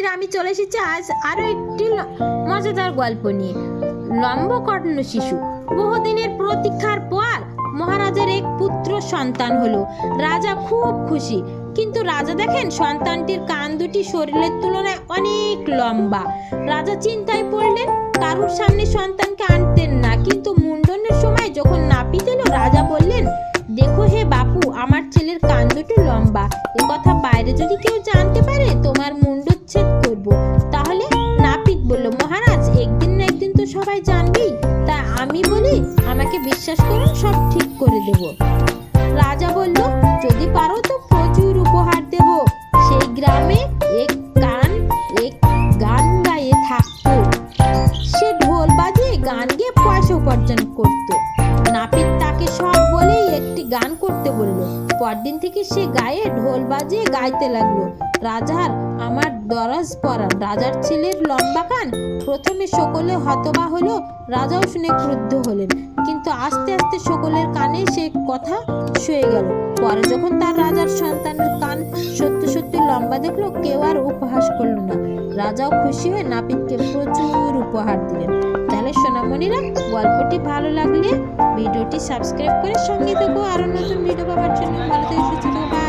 সোনামণিরা, আমি চলে এসেছি আজ আরও একটি মজাদার গল্প নিয়ে। লম্বকর্ণ শিশু। বহুদিনের প্রতীক্ষার পর মহারাজের এক পুত্র সন্তান হলো। রাজা খুব খুশি, কিন্তু রাজা দেখেন সন্তানটির কান দুটি শরীরের তুলনায় অনেক লম্বা। রাজা চিন্তায় পড়লেন, কারুর সামনে সন্তানকে আনতেন না, কিন্তু মুন্ডনের সময় যখন নাপিত এলো, রাজা বললেন, দেখো হে বাপু, আমার ছেলের কান দুটি লম্বা। এ কথা বাইরে যদি কেউ জানতে পারে, তোমার মুন্ডচ্ছেদ করব। তাহলে নাপিত বলল, মহারাজ, একদিন না একদিন তো সবাই জানবেই, তাই আমি বলি আমাকে বিশ্বাস করুন, সব ঠিক করে দেব। রাজা বলল, যদি পারো তো প্রচুর উপহার দেব। সেই গ্রামে এক গান গায়ে থাকতো। সে ঢোল বাজিয়ে গান গেয়ে পয়সা উপার্জন করত। নাপিত তাকে সব বলেই একটি গান করতে বলল। পরদিন থেকে সে গায়ে ঢোল বাজিয়ে গাইতে লাগলো, রাজার আমার দরাজ পরাণ, রাজার ছেলের লম্বা কান। প্রথমে সকলে হতবাক হলো, রাজাও শুনে ক্রুদ্ধ হলেন, কিন্তু আস্তে আস্তে সকলের কানে সে কথা শুয়ে গেল। পরে যখন তার রাজার সন্তানের কান সত্যি সত্যি লম্বা দেখলো, কেউ আর উপহাস করলো না। রাজাও খুশি হয়ে নাপিতকে প্রচুর উপহার দিলেন। তাহলে সোনামণিরা, গল্পটি ভালো লাগলে ভিডিওটি সাবস্ক্রাইব করে সঙ্গে থেকো আরো নতুন ভিডিও পাওয়ার জন্য। ভালো থেকে সুস্থ থেকো।